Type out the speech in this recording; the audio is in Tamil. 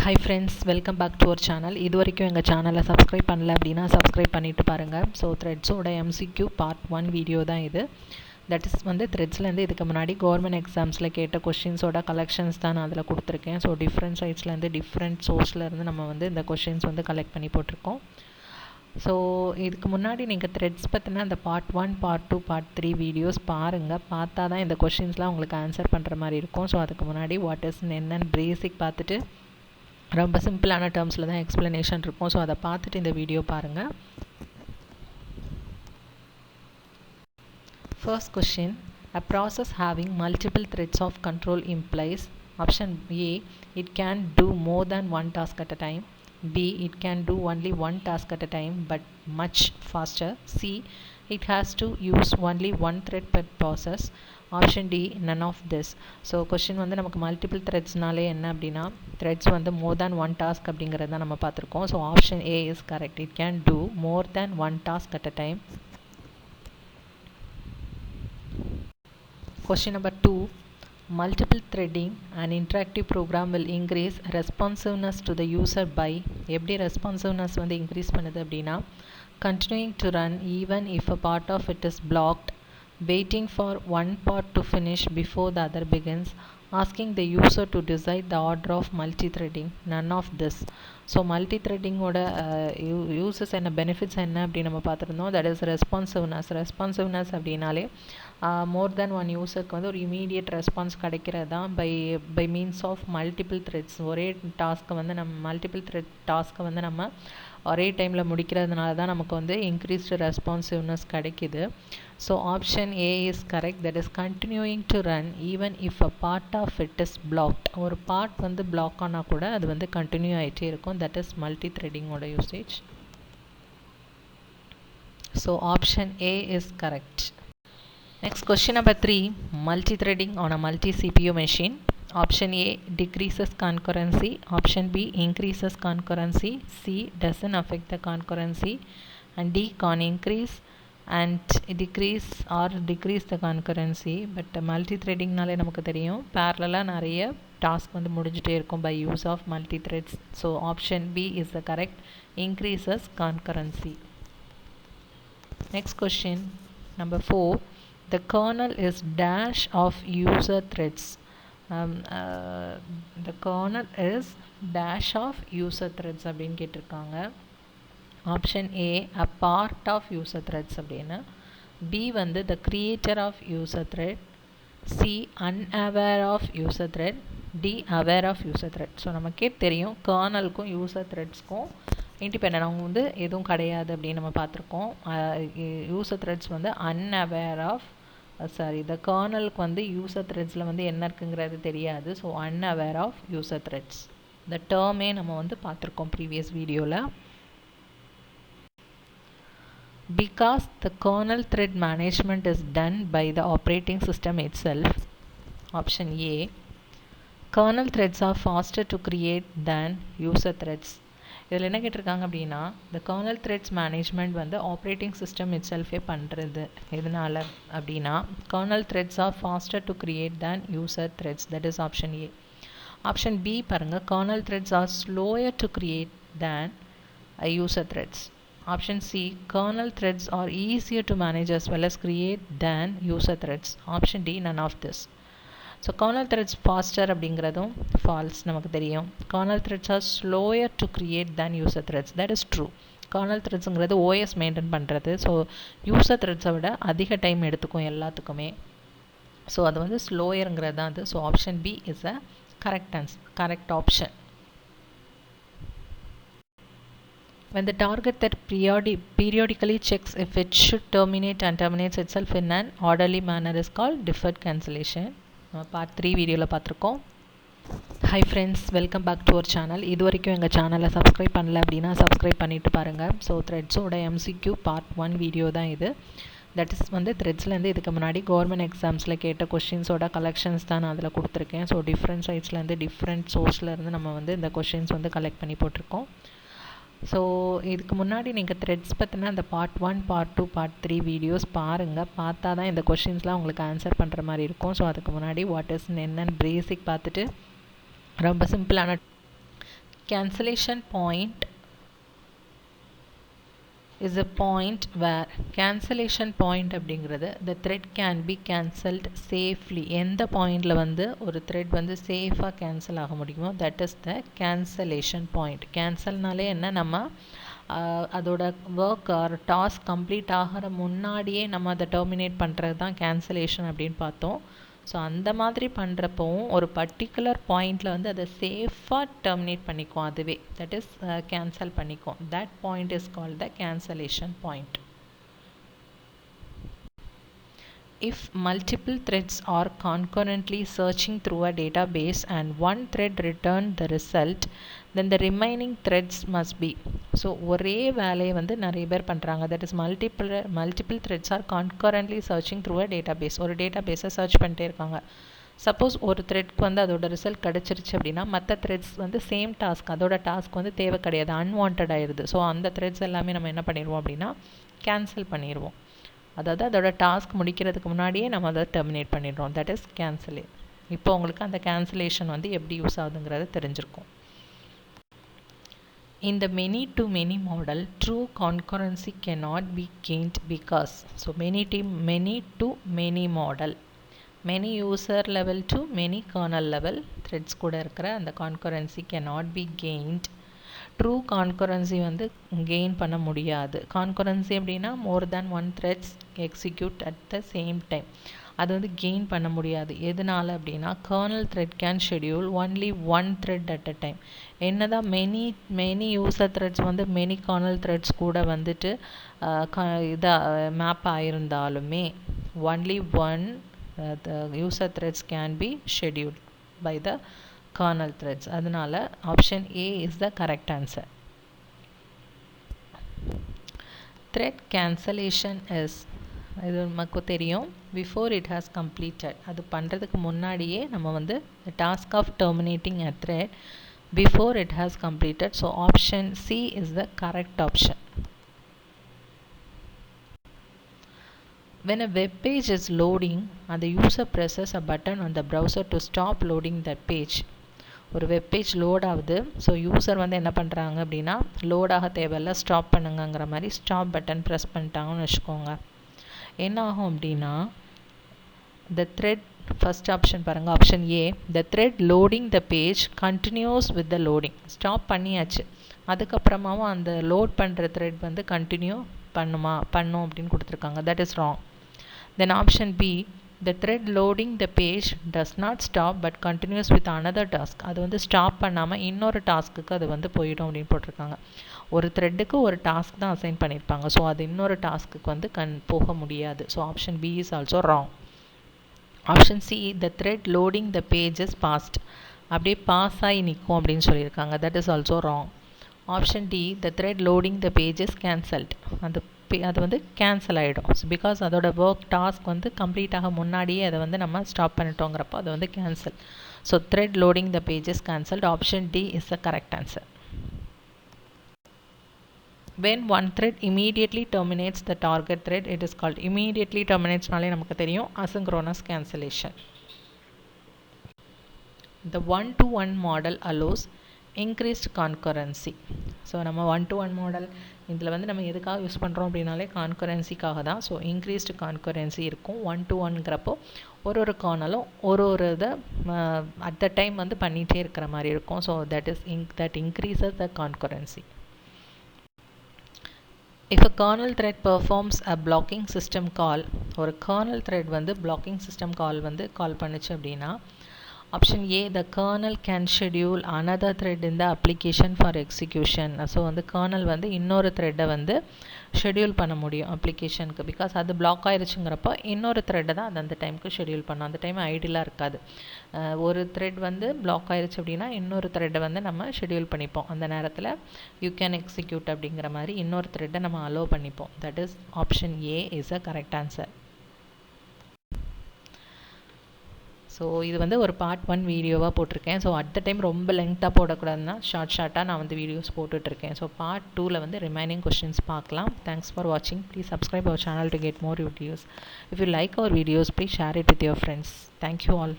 Hi friends, welcome back to our channel. இது வரைக்கும் எங்கள் சேனலை சப்ஸ்கிரைப் பண்ணல அப்படின்னா சப்ஸ்கிரைப் பண்ணிட்டு பாருங்கள். ஸோ த்ரெட்ஸோட MCQ பார்ட் 1 வீடியோ தான் இது. தட் இஸ் வந்து த்ரெட்ஸ்லேருந்து இதுக்கு முன்னாடி கவர்மெண்ட் எக்ஸாம்ஸில் கேட்ட கொஷின்ஸோட கலெக்ஷன்ஸ் தான் நான் அதில் கொடுத்துருக்கேன். ஸோ டிஃப்ரெண்ட் சைட்ஸ்லேருந்து டிஃப்ரெண்ட் சோர்ஸ்லேருந்து நம்ம வந்து இந்த கொஷின்ஸ் வந்து கலெக்ட் பண்ணி போட்டிருக்கோம். ஸோ இதுக்கு முன்னாடி நீங்கள் த்ரெட்ஸ் பற்றின அந்த பார்ட் 1, பார்ட் 2, பார்ட் 3 வீடியோஸ் பாருங்கள். பார்த்தா தான் இந்த கொஷின்ஸ்லாம் உங்களுக்கு ஆன்சர் பண்ணுற மாதிரி இருக்கும். ஸோ அதுக்கு முன்னாடி வாட் இஸ் என்னென்னு பேசிக் பார்த்துட்டு ரொம்ப சிம்பிளான டேர்ம்ஸில் தான் எக்ஸ்ப்ளனேஷன் இருக்கும். ஸோ அதை பார்த்துட்டு இந்த வீடியோ பாருங்கள். First question, a process having multiple threads of control implies option A, it can do more than one task at a time. B, it can do only one task at a time but much faster. C, it has to use only one thread per process. Option D, none of this. So question வந்து நமக்கு மல்டிபிள் த்ரெட்ஸ்னாலே என்ன அப்படின்னா த்ரெட்ஸ் வந்து மோர் தேன் ஒன் டாஸ்க் அப்படிங்கிறது தான் நம்ம பார்த்துருக்கோம். So option A is correct. It can do more than one task at a time. Question number 2, multiple threading an interactive program will increase responsiveness to the user by எப்படி responsiveness வந்து increase பண்ணுது அப்படின்னா continuing to run even if a part of it is blocked, waiting for one part to finish before the other begins, asking the user to decide the order of multi-threading, none of this. So multi த்ரெட்டிங்கோட யூசஸ் என்ன பெனிஃபிட்ஸ் என்ன அப்படின்னு நம்ம பார்த்துருந்தோம். தட் இஸ் ரெஸ்பான்சிவ்னஸ் அப்படின்னாலே மோர் தேன் ஒன் யூஸருக்கு வந்து ஒரு இமீடியட் ரெஸ்பான்ஸ் கிடைக்கிறது தான் by means of multiple threads. ஒரே டாஸ்க்கை வந்து நம்ம மல்டிபிள் த்ரெட் டாஸ்க்கை வந்து நம்ம ஒரே டைமில் முடிக்கிறதுனால தான் நமக்கு வந்து இன்க்ரீஸ்டு ரெஸ்பான்சிவ்னஸ் கிடைக்கிது. So option A is correct. That is continuing to run even if a part of it is blocked. ஒரு பார்ட் வந்து பிளாக் ஆனால் கூட அது வந்து கண்டினியூ ஆகிட்டே இருக்கும். தட் இஸ் மல்டி த்ரெட்டிங்கோட usage. So option A is correct. Next, question number 3, multi-threading on a multi-CPU machine. Option A, decreases concurrency. Option B, increases concurrency. C, doesn't affect the concurrency. And D, can increase and decrease or decrease the concurrency. But multi-threading நாலே நமக்கு தெரியும் parallel நிறைய டாஸ்க் வந்து முடிஞ்சிட்டே இருக்கும் by use of multi-threads. So option B is the correct, increases concurrency. Next question, number 4, the kernel is dash of user threads. The kernel is dash of user threads அப்படின்னு கேட்டிருக்காங்க. Option A a part of user threads அப்படின்னா, பி வந்து the creator of user thread, C unaware of user thread, D aware of user thread. So நமக்கே தெரியும் கர்னலுக்கும் யூசர் த்ரெட்ஸ்க்கும் இண்டிபெண்ட் அவங்க வந்து எதுவும் கிடையாது அப்படின்னு நம்ம பார்த்துருக்கோம். யூசர் த்ரெட்ஸ் வந்து unaware of the கர்னலுக்கு வந்து யூசர் த்ரெட்ஸில் வந்து என்ன இருக்குங்கிறது தெரியாது. So unaware of user threads. இந்த டேர்மே நம்ம வந்து பார்த்துருக்கோம் ப்ரீவியஸ் வீடியோவில். Because the kernel thread management is done by the operating system itself. Option A, kernel threads are faster to create than user threads. இதில் என்ன கேட்டிருக்காங்க அப்படின்னா இந்த கர்னல் த்ரெட்ஸ் மேனேஜ்மெண்ட் வந்து ஆப்ரேட்டிங் சிஸ்டம் இட் செல்ஃபே பண்ணுறது. எதனால் அப்படின்னா kernel threads are faster to create than user threads. That is option A. Option B பாருங்கள், kernel threads are slower to create than user threads. Option C, kernel threads are easier to manage as well as create than user threads. Option D, none of this. So kernel threads faster அப்படிங்கிறதும் ஃபால்ஸ் நமக்கு தெரியும். Kernel threads are slower to create than user threads. That is true. Kernel த்ரெட்ஸுங்கிறது ஓஎஸ் மெயின்டைன் பண்ணுறது. ஸோ யூசர் த்ரெட்ஸை விட அதிக டைம் எடுத்துக்கும் எல்லாத்துக்குமே. ஸோ அது வந்து ஸ்லோயருங்கிறது தான் அது. So option B is a correct option. When the target that periodically checks if it should terminate and terminates itself in an orderly manner is called deferred cancellation. Part 3 வீடியோவில் பார்த்துருக்கோம். Hi friends, welcome back to our channel. இது வரைக்கும் எங்கள் சேனலை சப்ஸ்கிரைப் பண்ணல அப்படின்னா சப்ஸ்கிரைப் பண்ணிவிட்டு பாருங்கள். ஸோ த்ரெட்ஸோட MCQ பார்ட் 1 வீடியோ தான் இது. தட் இஸ் வந்து த்ரெட்ஸ்லேருந்து இதுக்கு முன்னாடி கவர்மெண்ட் எக்ஸாம்ஸில் கேட்ட கொஷின்ஸோட கலெக்ஷன்ஸ் தான் நான் அதில் கொடுத்துருக்கேன். ஸோ டிஃப்ரெண்ட் சைட்ஸ்லேருந்து டிஃப்ரெண்ட் சோர்ஸ்லேருந்து நம்ம வந்து இந்த கொஷின்ஸ் வந்து கலெக்ட் பண்ணி போட்டிருக்கோம். ஸோ இதுக்கு முன்னாடி நீங்கள் த்ரெட்ஸ் பற்றின அந்த பார்ட் 1, பார்ட் 2, பார்ட் 3 வீடியோஸ் பாருங்கள். பார்த்தா தான் இந்த கொஷின்ஸ்லாம் உங்களுக்கு ஆன்சர் பண்ணுற மாதிரி இருக்கும். ஸோ அதுக்கு முன்னாடி வாட் இஸ் என்னென்னு பேசிக் பார்த்துட்டு ரொம்ப சிம்பிளான cancellation point is a point where cancellation point அப்படிங்கிறது the thread can be cancelled safely. எந்த பாயிண்டில் வந்து ஒரு த்ரெட் வந்து சேஃபாக கேன்சல் ஆக முடியுமோ that is the cancellation point. கேன்சல்னாலே என்ன, நம்ம அதோட ஒர்க் ஆர் டாஸ்க் கம்ப்ளீட் ஆகிற முன்னாடியே நம்ம அதை டெர்மினேட் பண்ணுறது தான் கேன்சலேஷன் அப்படின்னு பார்த்தோம். ஸோ அந்த மாதிரி பண்ணுறப்பவும் ஒரு பர்டிகுலர் பாயிண்டில் வந்து அதை சேஃபாக டெர்மினேட் பண்ணிக்கும், அதுவே தட் இஸ் கேன்சல் பண்ணிக்கும். That point is called the cancellation point. If multiple threads are concurrently searching through a database and one thread returned the result, then the remaining threads must be. So ஒரே வேலையை வந்து நிறைய பேர் பண்ணுறாங்க. that is multiple threads are concurrently searching through a database. ஒரு டேட்டாபேஸை சர்ச் பண்ணிட்டே இருக்காங்க. சப்போஸ் ஒரு த்ரெட்க்கு வந்து அதோட ரிசல்ட் கிடச்சிருச்சு அப்படின்னா மற்ற த்ரெட்ஸ் வந்து சேம் டாஸ்க், அதோட டாஸ்க் வந்து தேவை கிடையாது, அன்வான்ட் ஆயிடுது. ஸோ அந்த த்ரெட்ஸ் எல்லாமே நம்ம என்ன பண்ணிடுவோம் அப்படின்னா கேன்சல் பண்ணிடுவோம். அதாவது அதோட டாஸ்க் முடிக்கிறதுக்கு முன்னாடியே நம்ம அதை டெர்மினேட் பண்ணிடுறோம். That is cancel. இப்போ உங்களுக்கு அந்த கேன்சலேஷன் வந்து எப்படி யூஸ் ஆகுதுங்கிறது தெரிஞ்சிருக்கும். In the many-to-many model, true concurrency cannot be gained because, so many-to-many model, many user level to many kernel level threads கூட இருக்கிற அந்த concurrency cannot be gained. True concurrency வந்து கெயின் பண்ண முடியாது. கான்கரன்சி அப்படின்னா more than one threads execute at the same time. அது வந்து கெயின் பண்ண முடியாது. எதனால் அப்படின்னா kernel thread can schedule only one thread at a time. என்னதான் மெனி யூசர் த்ரெட்ஸ் வந்து மெனி கர்னல் த்ரெட்ஸ் கூட வந்துட்டு இதாக மேப் ஆகிருந்தாலுமே only one user threads can be scheduled by the kernel threads. அதனால option A is the correct answer. Thread cancellation is, இது நமக்கு தெரியும், before it has completed. அது பண்ணுறதுக்கு முன்னாடியே நம்ம வந்து the task of terminating a thread before it has completed. So option C is the correct option. When a web page is loading and the user presses a button on the browser to stop loading that page. ஒரு வெப் பேஜ் லோட் ஆகுது. ஸோ யூசர் வந்து என்ன பண்ணுறாங்க அப்படின்னா லோடாக தேவையில்ல, ஸ்டாப் பண்ணுங்கிற மாதிரி ஸ்டாப் பட்டன் ப்ரெஸ் பண்ணிட்டாங்கன்னு வச்சுக்கோங்க. என்ன ஆகும் அப்படின்னா த த்ரெட், ஃபஸ்ட் ஆப்ஷன் பாருங்கள், option A, the thread loading the page continues with the loading. Stop பண்ணியாச்சு, அதுக்கப்புறமாவும் அந்த லோட் பண்ணுற த்ரெட் வந்து கண்டினியூ பண்ணும் அப்படின்னு கொடுத்துருக்காங்க. That is wrong. Then option B, the thread loading the page does not stop but continues with another task. அது வந்து ஸ்டாப் பண்ணாமல் இன்னொரு டாஸ்க்குக்கு அது வந்து போயிடும் அப்படின்னு போட்டிருக்காங்க. ஒரு த்ரெட்டுக்கு ஒரு டாஸ்க் தான் அசைன் பண்ணியிருப்பாங்க. ஸோ அது இன்னொரு டாஸ்க்குக்கு வந்து போக முடியாது. So option B is also wrong. Option C, the thread loading the page is passed. அப்படியே பாஸ் ஆகி நிற்கும் அப்படின்னு சொல்லியிருக்காங்க. That is also wrong. Option D, the thread loading the page is cancelled. அது வந்து கேன்சல் ஆகிடும். பிகாஸ் அதோட ஒர்க் டாஸ்க் வந்து கம்ப்ளீட் ஆக முன்னாடியே அதை வந்து நம்ம ஸ்டாப் பண்ணிட்டோங்கிறப்போ அது வந்து cancel. So thread loading the page is cancelled. Option D is the correct answer. when one thread immediately terminates the target thread, it is called, immediately terminatesனாலே நமக்கு தெரியும், asynchronous cancellation. The one-to-one model allows increased concurrency. So நம்ம ஒன் மாடல் இதில் வந்து நம்ம எதுக்காக யூஸ் பண்ணுறோம் அப்படின்னாலே கான்கரன்சிக்காக தான். ஸோ இன்க்ரீஸ்டு கான்கரன்சி இருக்கும். 1-to-1ங்கிறப்போ ஒரு கார்னலும் ஒரு இதை அட் த டைம் வந்து பண்ணிகிட்டே இருக்கிற மாதிரி இருக்கும். So that increases the concurrency. If a kernel thread performs a blocking system call, ஒரு kernel thread வந்து blocking system call வந்து கால் பண்ணுச்சு அப்படின்னா, option A, the kernel can schedule another thread in the application for execution. So வந்து kernel வந்து இன்னொரு த்ரெட்டை வந்து ஷெடியூல் பண்ண முடியும் அப்ளிகேஷனுக்கு. பிகாஸ் அது பிளாக் ஆயிடுச்சுங்கிறப்போ இன்னொரு த்ரெட்டை தான் அது அந்த டைமுக்கு ஷெடியூல் பண்ணும். அந்த டைம் ஐடியலாக இருக்காது. ஒரு த்ரெட் வந்து பிளாக் ஆயிடுச்சு அப்படின்னா இன்னொரு த்ரெட்டை வந்து நம்ம ஷெடியூல் பண்ணிப்போம். அந்த நேரத்தில் யூ கேன் எக்ஸிக்யூட் அப்படிங்கிற மாதிரி இன்னொரு த்ரெட்டை நம்ம அலோவ் பண்ணிப்போம். That is option A is a correct answer. So இது வந்து ஒரு பார்ட் 1 வீடியோவாக போட்டிருக்கேன். ஸோ அட் த டைம் ரொம்ப லெங்க்த்தாக போடக்கூடாதுன்னா ஷார்ட்டாக நான் வந்து வீடியோஸ் போட்டுட்ருக்கேன். ஸோ பார்ட் 2ல் வந்து ரிமைனிங் கொஸ்டின்ஸ் பார்க்கலாம். தேங்க்ஸ் ஃபார் வாட்சிங். Please subscribe our channel to get more videos. If you like our videos, please share it with your friends. Thank you all.